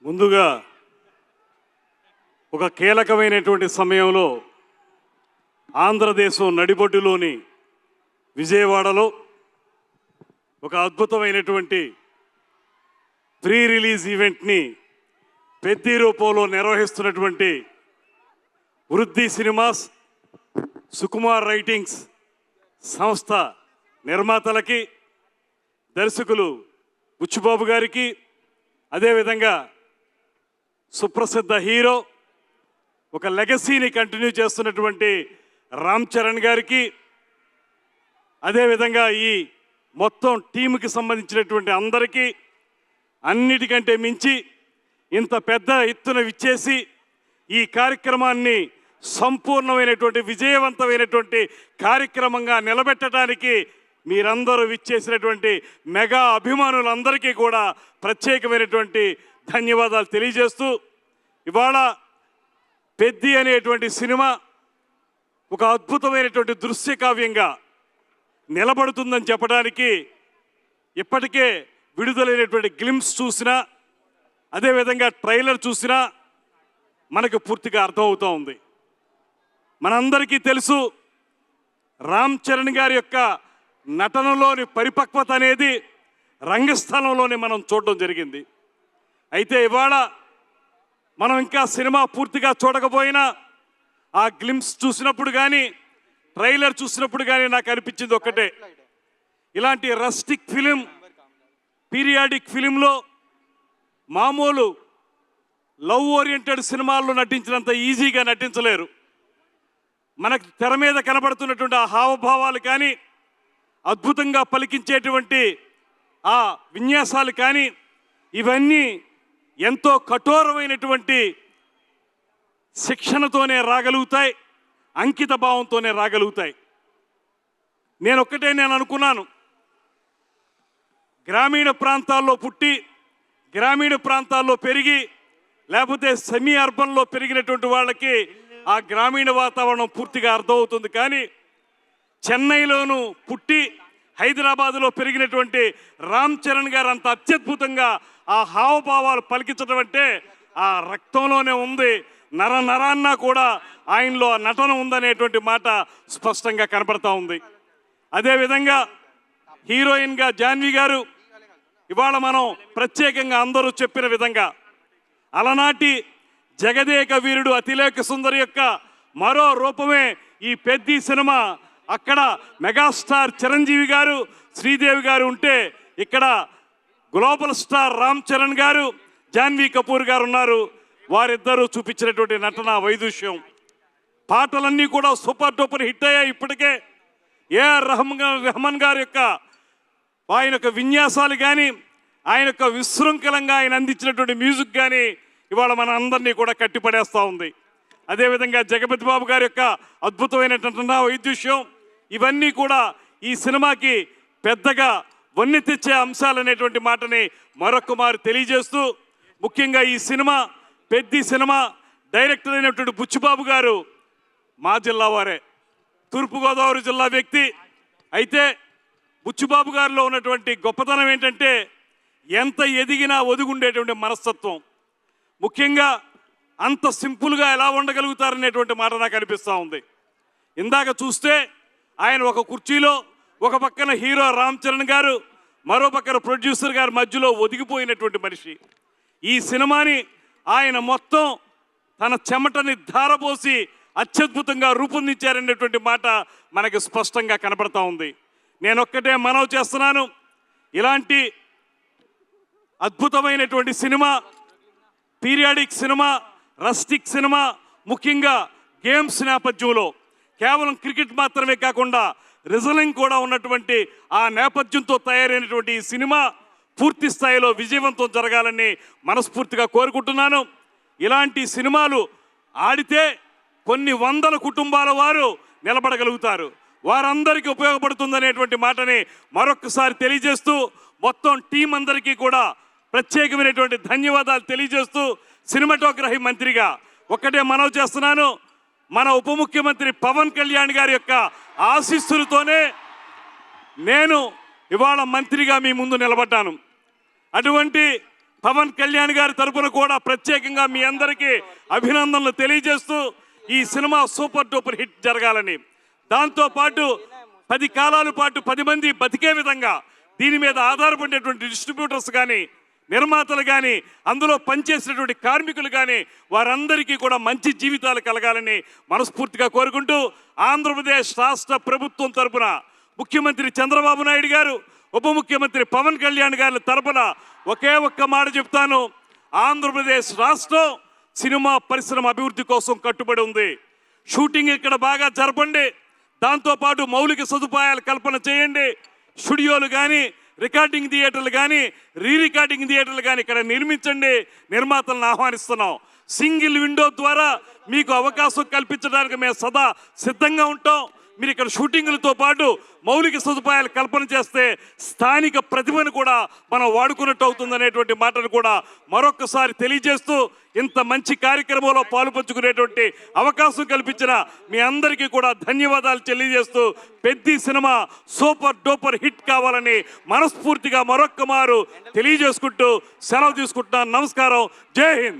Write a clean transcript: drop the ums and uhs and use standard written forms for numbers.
ముందుగా ఒక కీలకమైనటువంటి సమయంలో ఆంధ్రదేశం నడిబొడ్డులోని విజయవాడలో ఒక అద్భుతమైనటువంటి ప్రీ రిలీజ్ ఈవెంట్ని పెద్ద రూపంలో నిర్వహిస్తున్నటువంటి వృద్ధి సినిమాస్, సుకుమార్ రైటింగ్స్ సంస్థ నిర్మాతలకి, దర్శకులు బుచ్చిబాబు గారికి, అదేవిధంగా సుప్రసిద్ధ హీరో ఒక లెగసీని కంటిన్యూ చేస్తున్నటువంటి రామ్ చరణ్ గారికి, అదేవిధంగా ఈ మొత్తం టీముకి సంబంధించినటువంటి అందరికీ, అన్నిటికంటే మించి ఇంత పెద్ద ఎత్తున విచ్చేసి ఈ కార్యక్రమాన్ని సంపూర్ణమైనటువంటి విజయవంతమైనటువంటి కార్యక్రమంగా నిలబెట్టడానికి మీరందరూ విచ్చేసినటువంటి మెగా అభిమానులందరికీ కూడా ప్రత్యేకమైనటువంటి ధన్యవాదాలు తెలియజేస్తూ, ఇవాళ పెద్ది అనేటువంటి సినిమా ఒక అద్భుతమైనటువంటి దృశ్య కావ్యంగా నిలబడుతుందని చెప్పడానికి ఇప్పటికే విడుదలైనటువంటి గ్లిమ్స్ చూసినా, అదేవిధంగా ట్రైలర్ చూసినా మనకు పూర్తిగా అర్థమవుతూ ఉంది. మనందరికీ తెలుసు, రామ్ చరణ్ గారి యొక్క నటనలోని పరిపక్వత అనేది రంగస్థలంలోనే మనం చూడడం జరిగింది. అయితే ఇవాళ మనం ఇంకా సినిమా పూర్తిగా చూడకపోయినా ఆ గ్లిమ్స్ చూసినప్పుడు కానీ, ట్రైలర్ చూసినప్పుడు కానీ నాకు అనిపించింది ఒక్కటే, ఇలాంటి రస్టిక్ ఫిలిం, పీరియాడిక్ ఫిలింలో మామూలు లవ్ ఓరియంటెడ్ సినిమాల్లో నటించినంత ఈజీగా నటించలేరు. మనకు తెర మీద కనబడుతున్నటువంటి ఆ హావభావాలు కానీ, అద్భుతంగా పలికించేటువంటి ఆ విన్యాసాలు కానీ, ఇవన్నీ ఎంతో కఠోరమైనటువంటి శిక్షణతోనే రాగలుగుతాయి, అంకిత భావంతోనే రాగలుగుతాయి. నేను అనుకున్నాను, గ్రామీణ ప్రాంతాల్లో పుట్టి గ్రామీణ ప్రాంతాల్లో పెరిగి, లేకపోతే సెమీ అర్బన్లో పెరిగినటువంటి వాళ్ళకి ఆ గ్రామీణ వాతావరణం పూర్తిగా అర్థమవుతుంది. కానీ చెన్నైలోనూ పుట్టి హైదరాబాదులో పెరిగినటువంటి రామ్ చరణ్ గారు అంత అత్యద్భుతంగా ఆ హావభావాలు పలికించడం అంటే ఆ రక్తంలోనే ఉంది, నరాన్న కూడా ఆయనలో ఆ నటన ఉందనేటువంటి మాట స్పష్టంగా కనపడతా ఉంది. అదేవిధంగా హీరోయిన్గా జాన్వి గారు, ఇవాళ మనం ప్రత్యేకంగా అందరూ చెప్పిన విధంగా అలనాటి జగదేక వీరుడు అతిలేక సుందరి యొక్క మరో రూపమే ఈ పెద్ది సినిమా. అక్కడ మెగాస్టార్ చిరంజీవి గారు, శ్రీదేవి గారు ఉంటే, ఇక్కడ గ్లోబల్ స్టార్ రామ్ చరణ్ గారు, జాన్వీ కపూర్ గారు ఉన్నారు. వారిద్దరూ చూపించినటువంటి నటన వైదుష్యం, పాటలన్నీ కూడా సూపర్ డూపర్ హిట్ అయ్యాయి. ఇప్పటికే ఏఆర్ రెహమాన్ గారి యొక్క ఆయన యొక్క విన్యాసాలు కానీ, ఆయన యొక్క విశృంఖలంగా ఆయన అందించినటువంటి మ్యూజిక్ కానీ ఇవాళ మన అందరినీ కూడా కట్టిపడేస్తూ ఉంది. అదేవిధంగా జగపతి బాబు గారి యొక్క అద్భుతమైనటువంటి వైద్యుష్యం, ఇవన్నీ కూడా ఈ సినిమాకి పెద్దగా వన్నె తెచ్చే అంశాలు అనేటువంటి మాటని మరొక మారు తెలియజేస్తూ, ముఖ్యంగా ఈ సినిమా పెద్ది సినిమా డైరెక్టర్ అయినటువంటి బుచ్చిబాబు గారు మా జిల్లా వారే, తూర్పుగోదావరి జిల్లా వ్యక్తి. అయితే బుచ్చిబాబు గారిలో ఉన్నటువంటి గొప్పతనం ఏంటంటే ఎంత ఎదిగినా ఒదిగుండేటువంటి మనస్తత్వం. ముఖ్యంగా అంత సింపుల్గా ఎలా ఉండగలుగుతారనేటువంటి మాట నాకు అనిపిస్తూ ఉంది. ఇందాక చూస్తే ఆయన ఒక కుర్చీలో, ఒక పక్కన హీరో రామ్ చరణ్ గారు, మరో పక్కన ప్రొడ్యూసర్ గారు మధ్యలో ఒదిగిపోయినటువంటి మనిషి. ఈ సినిమాని ఆయన మొత్తం తన చెమటని ధారపోసి అత్యద్భుతంగా రూపొందించారనేటువంటి మాట మనకి స్పష్టంగా కనపడతా ఉంది. నేనొక్కటే మనవి చేస్తున్నాను, ఇలాంటి అద్భుతమైనటువంటి cinema, periodic cinema, rustic cinema, ముఖ్యంగా గేమ్స్ నేపథ్యంలో కేవలం క్రికెట్ మాత్రమే కాకుండా రిజలింగ్ కూడా ఉన్నటువంటి ఆ నేపథ్యంతో తయారైనటువంటి ఈ సినిమా పూర్తి స్థాయిలో విజయవంతం జరగాలని మనస్ఫూర్తిగా కోరుకుంటున్నాను. ఇలాంటి సినిమాలు ఆడితే కొన్ని వందల కుటుంబాల వారు నిలబడగలుగుతారు, వారందరికీ ఉపయోగపడుతుందనేటువంటి మాటని మరొకసారి తెలియజేస్తూ, మొత్తం టీం అందరికీ కూడా ప్రత్యేకమైనటువంటి ధన్యవాదాలు తెలియజేస్తూ, సినిమాటోగ్రఫీ మంత్రిగా ఒక్కటే మనవి చేస్తున్నాను, మన ఉప ముఖ్యమంత్రి పవన్ కళ్యాణ్ గారి యొక్క ఆశీస్సులతోనే నేను ఇవాళ మంత్రిగా మీ ముందు నిలబడ్డాను. అటువంటి పవన్ కళ్యాణ్ గారి తరపున కూడా ప్రత్యేకంగా మీ అందరికీ అభినందనలు తెలియజేస్తూ ఈ సినిమా సూపర్ డూపర్ హిట్ జరగాలని, దాంతోపాటు 10 కాలాల పాటు 10 మంది బతికే విధంగా దీని మీద ఆధారపడేటువంటి డిస్ట్రిబ్యూటర్స్ కానీ, నిర్మాతలు కానీ, అందులో పనిచేసినటువంటి కార్మికులు కానీ వారందరికీ కూడా మంచి జీవితాలు కలగాలని మనస్ఫూర్తిగా కోరుకుంటూ, ఆంధ్రప్రదేశ్ రాష్ట్ర ప్రభుత్వం తరపున ముఖ్యమంత్రి చంద్రబాబు నాయుడు గారు, ఉప ముఖ్యమంత్రి పవన్ కళ్యాణ్ గారి తరపున ఒకే ఒక్క మాట చెప్తాను. ఆంధ్రప్రదేశ్ రాష్ట్రం సినిమా పరిశ్రమ అభివృద్ధి కోసం కట్టుబడి ఉంది. షూటింగ్ ఇక్కడ బాగా జరపండి, దాంతోపాటు మౌలిక సదుపాయాలు కల్పన చేయండి. స్టూడియోలు కానీ, రికార్డింగ్ థియేటర్లు కానీ, రికార్డింగ్ థియేటర్లు కానీ ఇక్కడ నిర్మించండి. నిర్మాతలను ఆహ్వానిస్తున్నాం. సింగిల్ విండో ద్వారా మీకు అవకాశం కల్పించడానికి మేము సదా సిద్ధంగా ఉంటాం. మీరు ఇక్కడ షూటింగులతో పాటు మౌలిక సదుపాయాలు కల్పన చేస్తే స్థానిక ప్రతిభను కూడా మనం వాడుకున్నట్టు అవుతుందనేటువంటి మాటను కూడా మరొకసారి తెలియజేస్తూ, ఇంత మంచి కార్యక్రమంలో పాలుపంచుకునేటువంటి అవకాశం కల్పించిన మీ అందరికీ కూడా ధన్యవాదాలు తెలియజేస్తూ, పెద్ద సినిమా సూపర్ డూపర్ హిట్ కావాలని మనస్ఫూర్తిగా మరొక్క మారు తెలియజేసుకుంటూ సెలవు తీసుకుంటున్నాను. నమస్కారం. జై హింద్.